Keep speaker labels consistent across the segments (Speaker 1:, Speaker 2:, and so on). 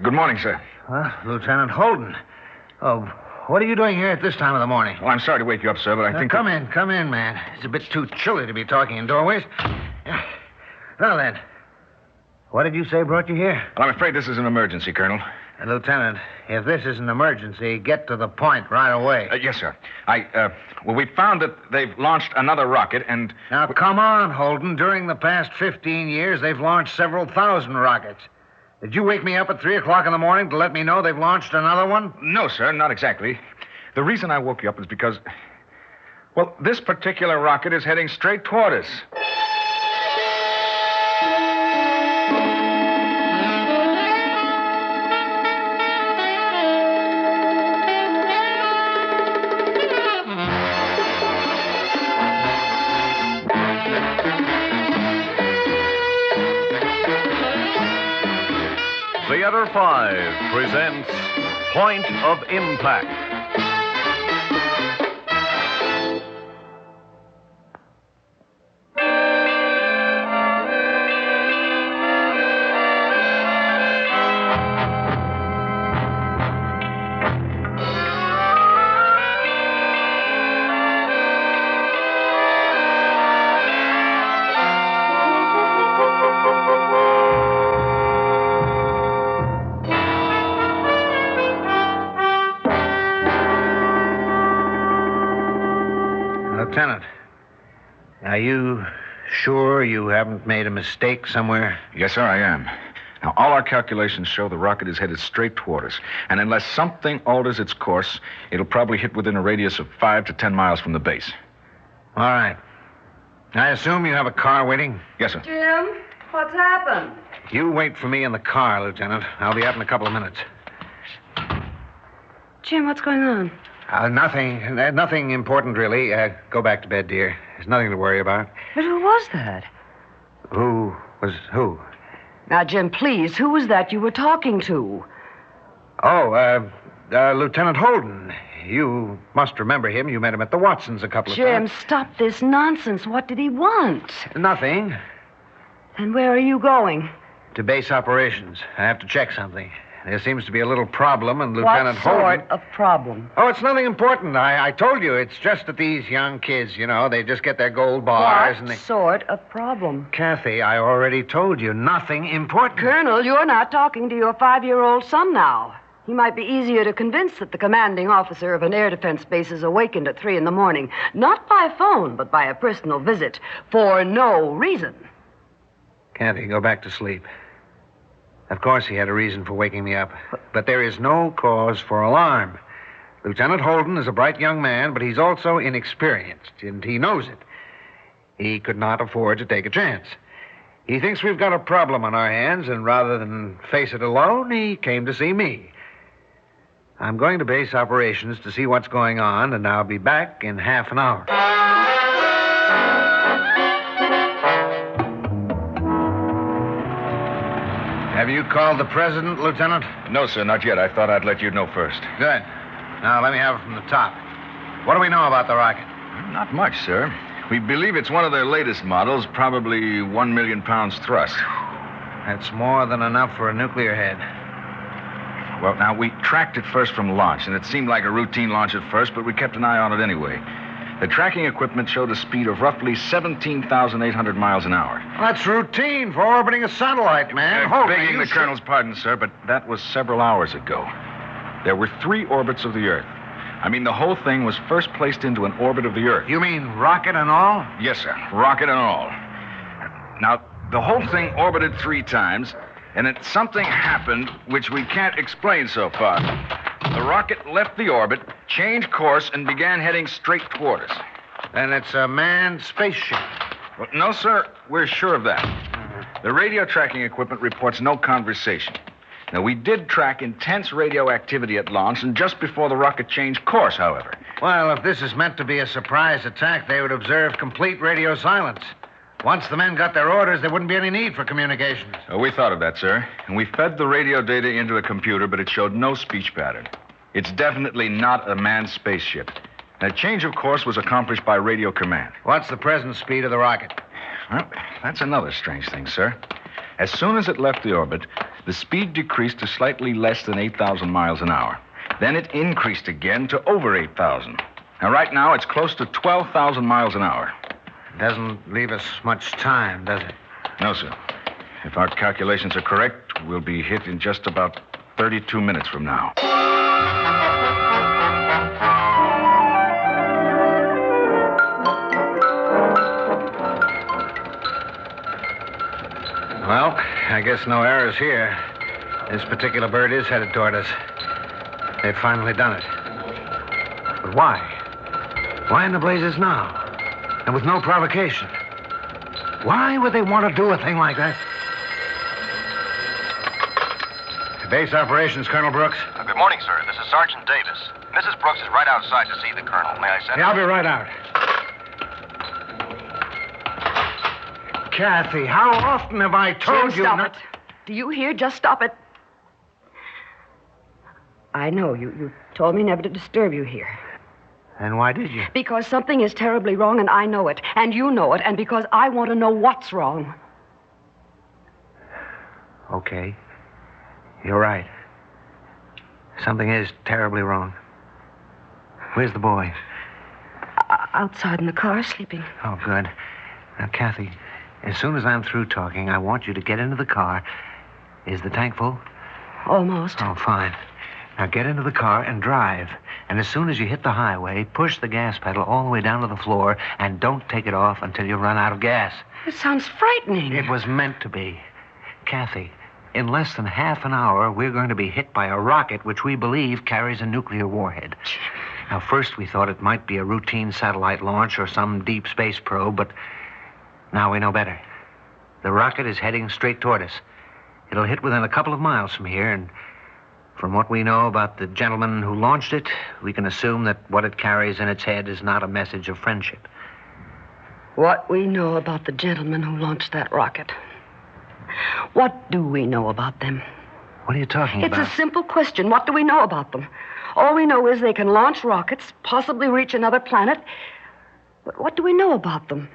Speaker 1: Good morning, sir.
Speaker 2: Lieutenant Holden. Oh, what are you doing here at this time of the morning?
Speaker 1: Well, I'm sorry to wake you up, sir, but I think...
Speaker 2: Come in, man. It's a bit too chilly to be talking in doorways. Now then, what did you say brought you here?
Speaker 1: Well, I'm afraid this is an emergency, Colonel.
Speaker 2: Lieutenant, if this is an emergency, get to the point right away.
Speaker 1: Yes, sir. We found that they've launched another rocket, and...
Speaker 2: Now, come on, Holden. During the past 15 years, they've launched several thousand rockets. Did you wake me up at 3 o'clock in the morning to let me know they've launched another one?
Speaker 1: No, sir, not exactly. The reason I woke you up is because, well, this particular rocket is heading straight toward us.
Speaker 3: Theater 5 presents Point of Impact.
Speaker 2: Lieutenant, are you sure you haven't made a mistake somewhere?
Speaker 1: Yes, sir, I am. Now, all our calculations show the rocket is headed straight toward us. And unless something alters its course, it'll probably hit within a radius of 5 to 10 miles from the base.
Speaker 2: All right. I assume you have a car waiting?
Speaker 1: Yes, sir.
Speaker 4: Jim, what's happened?
Speaker 2: You wait for me in the car, Lieutenant. I'll be out in a couple of minutes.
Speaker 4: Jim, what's going on?
Speaker 2: Nothing important, really. Go back to bed, dear. There's nothing to worry about.
Speaker 4: But who was that?
Speaker 2: Who was who?
Speaker 4: Now, Jim, please, who was that you were talking to?
Speaker 2: Oh, Lieutenant Holden. You must remember him. You met him at the Watsons a couple of
Speaker 4: Jim,
Speaker 2: times.
Speaker 4: stop this nonsense. What did he want?
Speaker 2: Nothing.
Speaker 4: And where are you going?
Speaker 2: To base operations. I have to check something. There seems to be a little problem, and Lieutenant Holden...
Speaker 4: What sort of problem?
Speaker 2: Oh, it's nothing important. I told you. It's just that these young kids, they just get their gold bars and they...
Speaker 4: What sort of problem?
Speaker 2: Kathy, I already told you. Nothing important.
Speaker 4: Colonel, you're not talking to your 5-year-old son now. He might be easier to convince that the commanding officer of an air defense base is awakened at 3 a.m, not by phone, but by a personal visit, for no reason.
Speaker 2: Kathy, go back to sleep. Of course he had a reason for waking me up, but there is no cause for alarm. Lieutenant Holden is a bright young man, but he's also inexperienced, and he knows it. He could not afford to take a chance. He thinks we've got a problem on our hands, and rather than face it alone, he came to see me. I'm going to base operations to see what's going on, and I'll be back in half an hour. Have you called the president, Lieutenant?
Speaker 1: No, sir, not yet. I thought I'd let you know first.
Speaker 2: Good. Now, let me have it from the top. What do we know about the rocket?
Speaker 1: Not much, sir. We believe it's one of their latest models, probably 1 million pounds thrust.
Speaker 2: That's more than enough for a nuclear head.
Speaker 1: Well, now, we tracked it first from launch, and it seemed like a routine launch at first, but we kept an eye on it anyway. The tracking equipment showed a speed of roughly 17,800 miles an hour.
Speaker 2: That's routine for orbiting a satellite, man.
Speaker 1: Begging the Colonel's pardon, sir, but that was several hours ago. There were 3 orbits of the Earth. I mean, the whole thing was first placed into an orbit of the Earth.
Speaker 2: You mean rocket and all?
Speaker 1: Yes, sir. Rocket and all. Now, the whole thing orbited 3 times, and then something happened which we can't explain so far. The rocket left the orbit, changed course, and began heading straight toward us.
Speaker 2: Then it's a manned spaceship.
Speaker 1: Well, no, sir. We're sure of that. The radio tracking equipment reports no conversation. Now, we did track intense radioactivity at launch and just before the rocket changed course, however.
Speaker 2: Well, if this is meant to be a surprise attack, they would observe complete radio silence. Once the men got their orders, there wouldn't be any need for communications.
Speaker 1: Oh, we thought of that, sir. And we fed the radio data into a computer, but it showed no speech pattern. It's definitely not a manned spaceship. That change of course was accomplished by radio command.
Speaker 2: What's the present speed of the rocket?
Speaker 1: Well, that's another strange thing, sir. As soon as it left the orbit, the speed decreased to slightly less than 8,000 miles an hour. Then it increased again to over 8,000. Now, right now, it's close to 12,000 miles an hour.
Speaker 2: Doesn't leave us much time, does it?
Speaker 1: No, sir. If our calculations are correct, we'll be hit in just about 32 minutes from now.
Speaker 2: Well, I guess no errors here. This particular bird is headed toward us. They've finally done it. But why? Why in the blazes now? And with no provocation? Why would they want to do a thing like that? Base operations, Colonel Brooks.
Speaker 5: Good morning, sir. This is Sergeant Davis. Mrs. Brooks is right outside to see the colonel. May I send her?
Speaker 2: Yeah, I'll be right out. Kathy, how often have I told
Speaker 4: Jim,
Speaker 2: you
Speaker 4: stop
Speaker 2: not...
Speaker 4: it. Do you hear? Just stop it. I know. You told me never to disturb you here.
Speaker 2: And why did you?
Speaker 4: Because something is terribly wrong, and I know it. And you know it. And because I want to know what's wrong.
Speaker 2: Okay. You're right. Something is terribly wrong. Where's the boy?
Speaker 4: Outside in the car, sleeping.
Speaker 2: Oh, good. Now, Kathy, as soon as I'm through talking, I want you to get into the car. Is the tank full?
Speaker 4: Almost.
Speaker 2: Oh, fine. Now get into the car and drive. And as soon as you hit the highway, push the gas pedal all the way down to the floor and don't take it off until you run out of gas.
Speaker 4: It sounds frightening.
Speaker 2: It was meant to be. Kathy, in less than half an hour, we're going to be hit by a rocket which we believe carries a nuclear warhead. Now, first we thought it might be a routine satellite launch or some deep space probe, but now we know better. The rocket is heading straight toward us. It'll hit within a couple of miles from here, and from what we know about the gentleman who launched it, we can assume that what it carries in its head is not a message of friendship.
Speaker 4: What we know about the gentleman who launched that rocket. What do we know about them?
Speaker 2: What are you talking
Speaker 4: It's
Speaker 2: about?
Speaker 4: a simple question. What do we know about them? All we know is they can launch rockets, possibly reach another planet. But what do we know about them?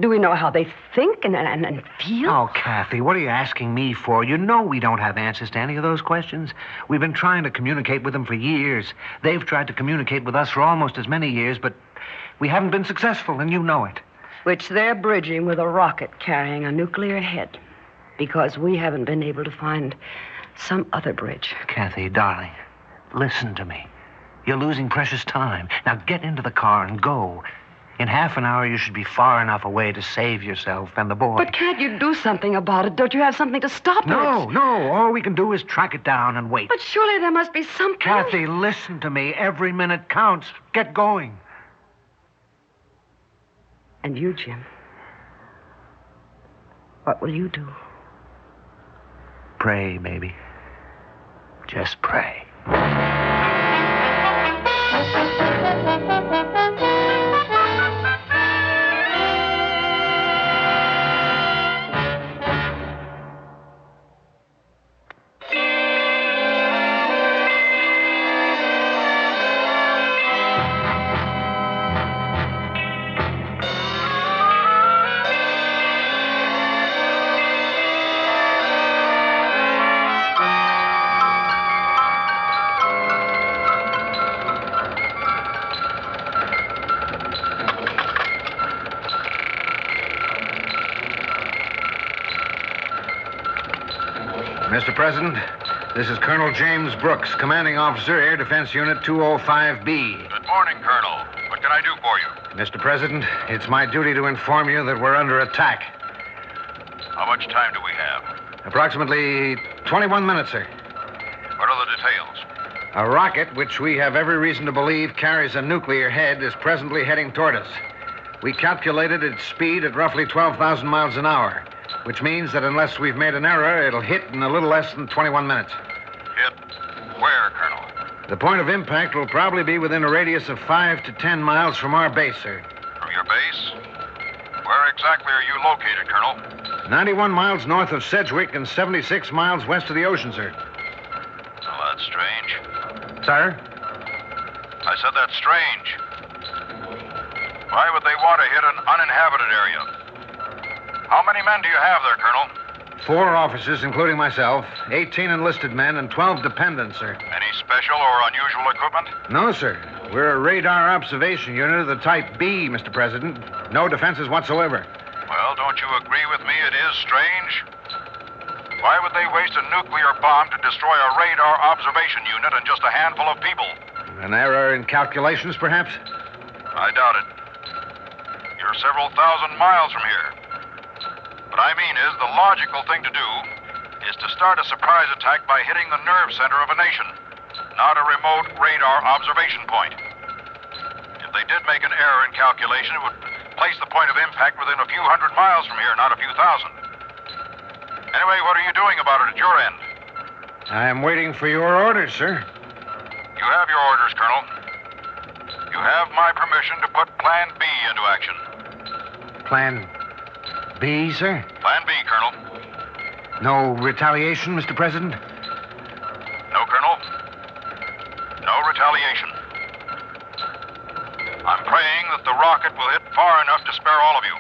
Speaker 4: Do we know how they think and feel?
Speaker 2: Oh, Kathy, what are you asking me for? You know we don't have answers to any of those questions. We've been trying to communicate with them for years. They've tried to communicate with us for almost as many years, but we haven't been successful, and you know it.
Speaker 4: Which they're bridging with a rocket carrying a nuclear head. Because we haven't been able to find some other bridge.
Speaker 2: Kathy, darling, listen to me. You're losing precious time. Now get into the car and go. In half an hour, you should be far enough away to save yourself and the boy.
Speaker 4: But can't you do something about it? Don't you have something to stop it?
Speaker 2: No. All we can do is track it down and wait.
Speaker 4: But surely there must be something.
Speaker 2: Kathy, listen to me. Every minute counts. Get going.
Speaker 4: And you, Jim? What will you do?
Speaker 2: Pray, maybe. Just pray. Mr. President, this is Colonel James Brooks, Commanding Officer, Air Defense Unit 205B.
Speaker 5: Good morning, Colonel. What can I do for you?
Speaker 2: Mr. President, it's my duty to inform you that we're under attack.
Speaker 5: How much time do we have?
Speaker 2: Approximately 21 minutes, sir.
Speaker 5: What are the details?
Speaker 2: A rocket, which we have every reason to believe carries a nuclear head, is presently heading toward us. We calculated its speed at roughly 12,000 miles an hour, which means that unless we've made an error, it'll hit in a little less than 21 minutes.
Speaker 5: Hit where, Colonel?
Speaker 2: The point of impact will probably be within a radius of 5 to 10 miles from our base, sir.
Speaker 5: From your base? Where exactly are you located, Colonel?
Speaker 2: 91 miles north of Sedgwick and 76 miles west of the ocean, sir.
Speaker 5: Well, that's strange.
Speaker 2: Sir?
Speaker 5: I said that's strange. Why would they want to hit an uninhabited area? How many men do you have there, Colonel?
Speaker 2: 4 officers, including myself, 18 enlisted men, and 12 dependents, sir.
Speaker 5: Any special or unusual equipment?
Speaker 2: No, sir. We're a radar observation unit of the type B, Mr. President. No defenses whatsoever.
Speaker 5: Well, don't you agree with me it is strange? Why would they waste a nuclear bomb to destroy a radar observation unit and just a handful of people?
Speaker 2: An error in calculations, perhaps?
Speaker 5: I doubt it. You're several thousand miles from here. What I mean is, the logical thing to do is to start a surprise attack by hitting the nerve center of a nation, not a remote radar observation point. If they did make an error in calculation, it would place the point of impact within a few hundred miles from here, not a few thousand. Anyway, what are you doing about it at your end?
Speaker 2: I am waiting for your orders, sir.
Speaker 5: You have your orders, Colonel. You have my permission to put Plan B into action.
Speaker 2: Plan B, sir?
Speaker 5: Plan B, Colonel.
Speaker 2: No retaliation, Mr. President?
Speaker 5: No, Colonel. No retaliation. I'm praying that the rocket will hit far enough to spare all of you.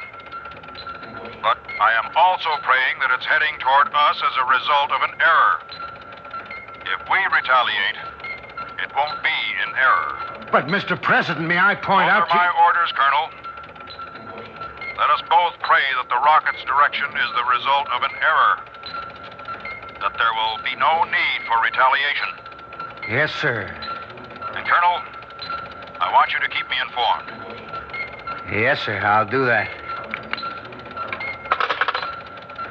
Speaker 5: But I am also praying that it's heading toward us as a result of an error. If we retaliate, it won't be in error.
Speaker 2: But, Mr. President, may I point out
Speaker 5: Those are my orders, Colonel. Let us both pray that the rocket's direction is the result of an error. That there will be no need for retaliation.
Speaker 2: Yes, sir.
Speaker 5: And, Colonel, I want you to keep me informed.
Speaker 2: Yes, sir, I'll do that.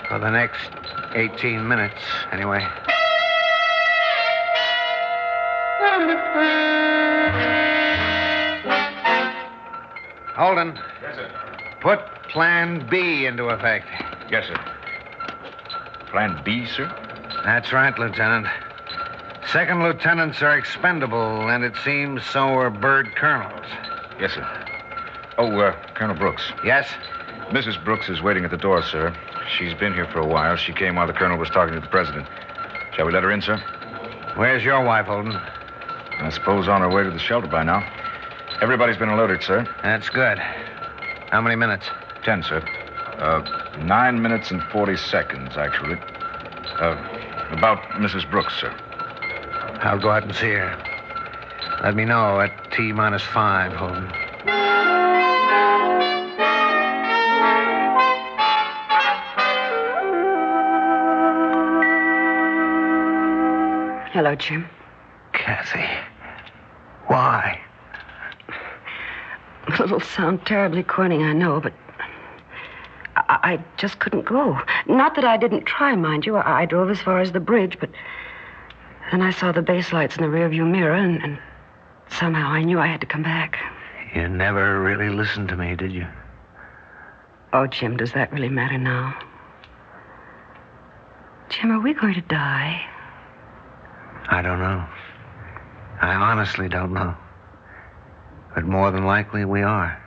Speaker 2: For the next 18 minutes, anyway. Holden.
Speaker 1: Yes, sir.
Speaker 2: Put Plan B into effect.
Speaker 1: Yes, sir. Plan B, sir?
Speaker 2: That's right, Lieutenant. Second lieutenants are expendable, and it seems so are bird colonels.
Speaker 1: Yes, sir. Oh, Colonel Brooks.
Speaker 2: Yes?
Speaker 1: Mrs. Brooks is waiting at the door, sir. She's been here for a while. She came while the colonel was talking to the president. Shall we let her in, sir?
Speaker 2: Where's your wife, Holden?
Speaker 1: I suppose on her way to the shelter by now. Everybody's been alerted, sir.
Speaker 2: That's good. How many minutes?
Speaker 1: 10, sir. 9 minutes and 40 seconds, actually. About Mrs. Brooks, sir.
Speaker 2: I'll go out and see her. Let me know at T-5, Holden.
Speaker 4: Hello, Jim.
Speaker 2: Kathy. Why?
Speaker 4: It'll sound terribly corny, I know, but I just couldn't go. Not that I didn't try, mind you. I drove as far as the bridge, but then I saw the base lights in the rearview mirror, and somehow I knew I had to come back.
Speaker 2: You never really listened to me, did you?
Speaker 4: Oh, Jim, does that really matter now? Jim, are we going to die?
Speaker 2: I don't know. I honestly don't know. But more than likely, we are.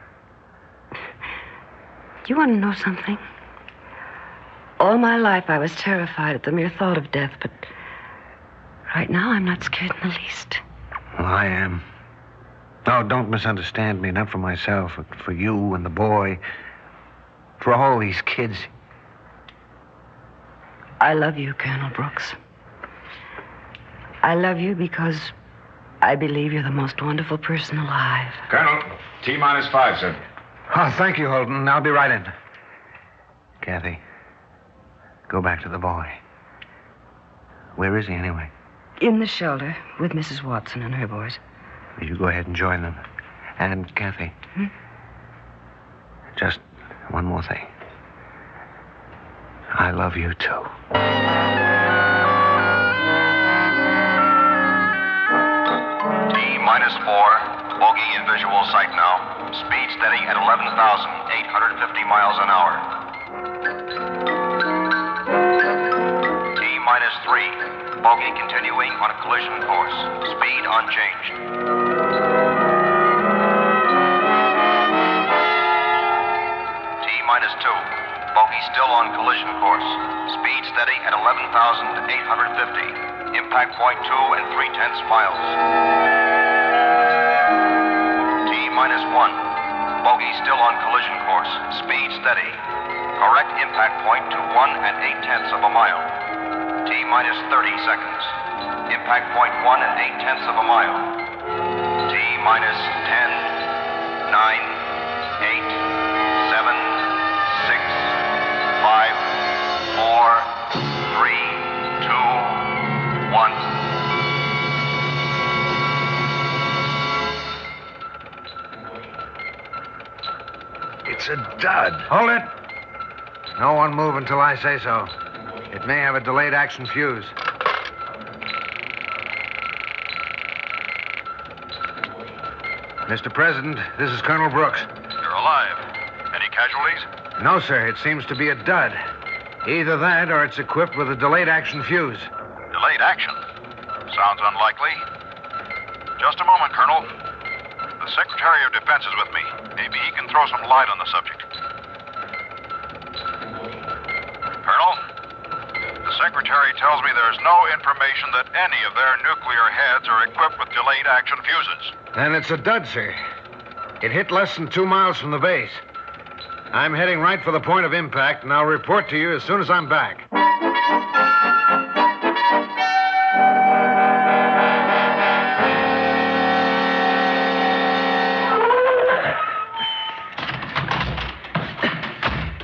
Speaker 4: You want to know something? All my life, I was terrified at the mere thought of death, but right now, I'm not scared in the least.
Speaker 2: Well, I am. Oh, don't misunderstand me. Not for myself, but for you and the boy. For all these kids.
Speaker 4: I love you, Colonel Brooks. I love you because I believe you're the most wonderful person alive.
Speaker 1: Colonel, T-5, sir.
Speaker 2: Oh, thank you, Holden. I'll be right in. Kathy, go back to the boy. Where is he, anyway?
Speaker 4: In the shelter with Mrs. Watson and her boys.
Speaker 2: You go ahead and join them. And, Kathy, just one more thing. I love you, too.
Speaker 5: T-4, bogey in visual sight now. Speed steady at 11,850 miles an hour. T-3, bogey continuing on a collision course. Speed unchanged. T-2, bogey still on collision course. Speed steady at 11,850. Impact point 2 3/10 miles. T-1, bogey still on collision course. Speed steady. Correct impact point to 1 8/10 of a mile. T minus 30 seconds. Impact point 1 8/10 of a mile. T minus 10, 9, 8, 7, 6, 5, 4, 3, 2, 1.
Speaker 1: It's a dud.
Speaker 2: Hold it. No one move until I say so. It may have a delayed action fuse. Mr. President, this is Colonel Brooks.
Speaker 5: You're alive. Any casualties?
Speaker 2: No, sir. It seems to be a dud. Either that or it's equipped with a delayed action fuse.
Speaker 5: Delayed action? Sounds unlikely. Just a moment, Colonel. The Secretary of Defense is with me. Maybe he can throw some light on the subject. Colonel, the Secretary tells me there's no information that any of their nuclear heads are equipped with delayed action fuses.
Speaker 2: Then it's a dud, sir. It hit less than 2 miles from the base. I'm heading right for the point of impact, and I'll report to you as soon as I'm back.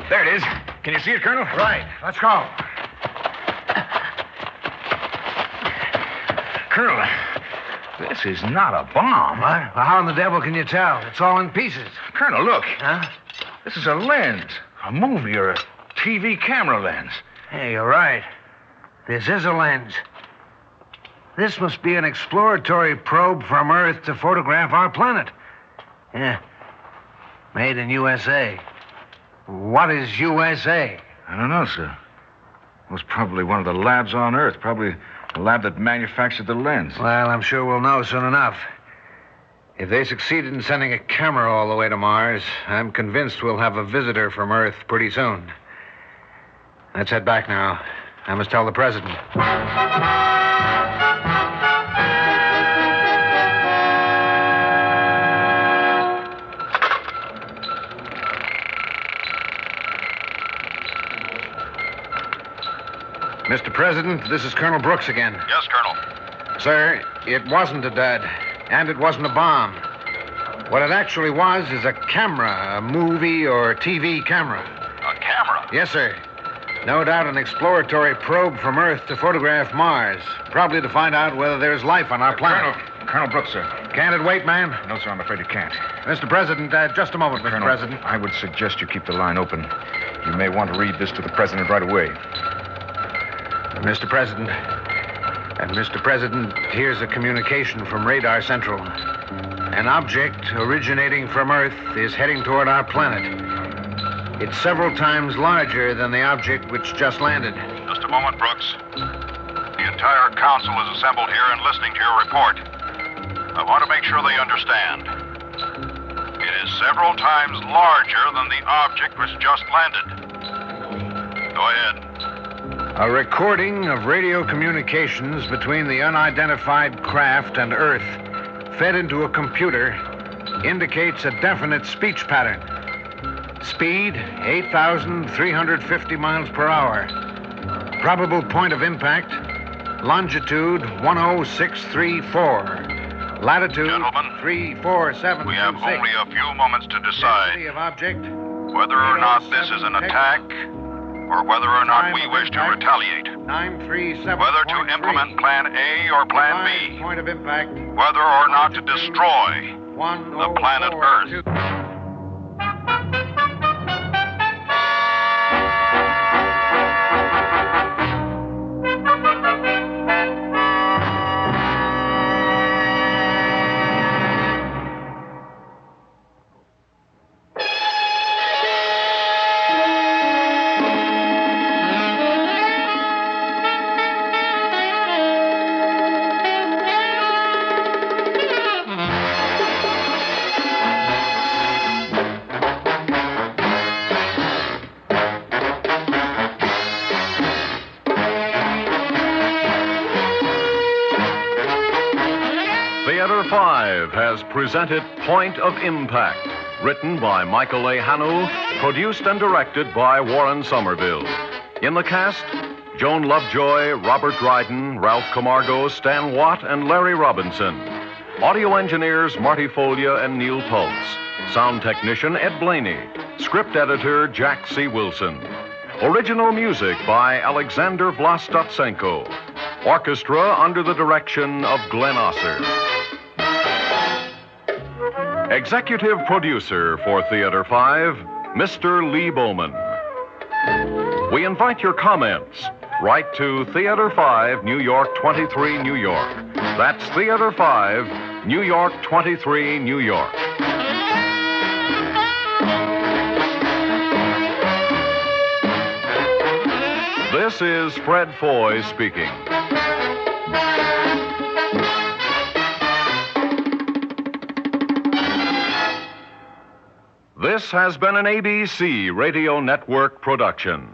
Speaker 1: There it is. Can you see it, Colonel?
Speaker 2: Right. Let's go.
Speaker 1: Colonel, this is not a bomb.
Speaker 2: What? Well, how in the devil can you tell? It's all in pieces.
Speaker 1: Colonel, look.
Speaker 2: Huh?
Speaker 1: This is a lens. A movie or a TV camera lens.
Speaker 2: Hey, you're right. This is a lens. This must be an exploratory probe from Earth to photograph our planet. Yeah. Made in USA. What is USA?
Speaker 1: I don't know, sir. It was probably one of the labs on Earth. Probably the lab that manufactured the lens.
Speaker 2: Well, I'm sure we'll know soon enough. If they succeeded in sending a camera all the way to Mars, I'm convinced we'll have a visitor from Earth pretty soon. Let's head back now. I must tell the president. Mr. President, this is Colonel Brooks again.
Speaker 5: Yes, Colonel.
Speaker 2: Sir, it wasn't a dud, and it wasn't a bomb. What it actually was is a camera, a movie or TV camera.
Speaker 5: A camera?
Speaker 2: Yes, sir. No doubt an exploratory probe from Earth to photograph Mars, probably to find out whether there's life on our planet.
Speaker 1: Colonel Brooks, sir.
Speaker 2: Can't it wait, ma'am?
Speaker 1: No, sir, I'm afraid it can't.
Speaker 2: Mr. President, just a moment, Mr.
Speaker 1: Colonel,
Speaker 2: President.
Speaker 1: I would suggest you keep the line open. You may want to read this to the president right away.
Speaker 2: Mr. President, here's a communication from Radar Central. An object originating from Earth is heading toward our planet. It's several times larger than the object which just landed.
Speaker 5: Just a moment, Brooks. The entire council is assembled here and listening to your report. I want to make sure they understand. It is several times larger than the object which just landed. Go ahead.
Speaker 2: A recording of radio communications between the unidentified craft and Earth, fed into a computer, indicates a definite speech pattern. Speed, 8,350 miles per hour. Probable point of impact, longitude 10634. Latitude,
Speaker 5: Gentlemen,
Speaker 2: 34726.
Speaker 5: we have only a few moments to decide
Speaker 2: Density of object,
Speaker 5: whether or not this is an attack or whether or not we wish to retaliate.
Speaker 2: 937.
Speaker 5: Whether to implement Plan A or Plan B.
Speaker 2: Point of impact,
Speaker 5: Whether or not to destroy the planet Earth.
Speaker 2: 104.2.
Speaker 3: Theater 5 has presented Point of Impact, Written by Michael A. Hannu, produced and directed by Warren Somerville. In the cast, Joan Lovejoy, Robert Dryden, Ralph Camargo, Stan Watt, and Larry Robinson. Audio engineers Marty Folia and Neil Pultz. Sound technician Ed Blaney. Script editor Jack C. Wilson. Original music by Alexander Vlastotsenko. Orchestra under the direction of Glenn Osser. Executive producer for Theater 5, Mr. Lee Bowman. We invite your comments. Write to Theater 5, New York 23, New York. That's Theater 5, New York 23, New York. This is Fred Foy speaking. This has been an ABC Radio Network production.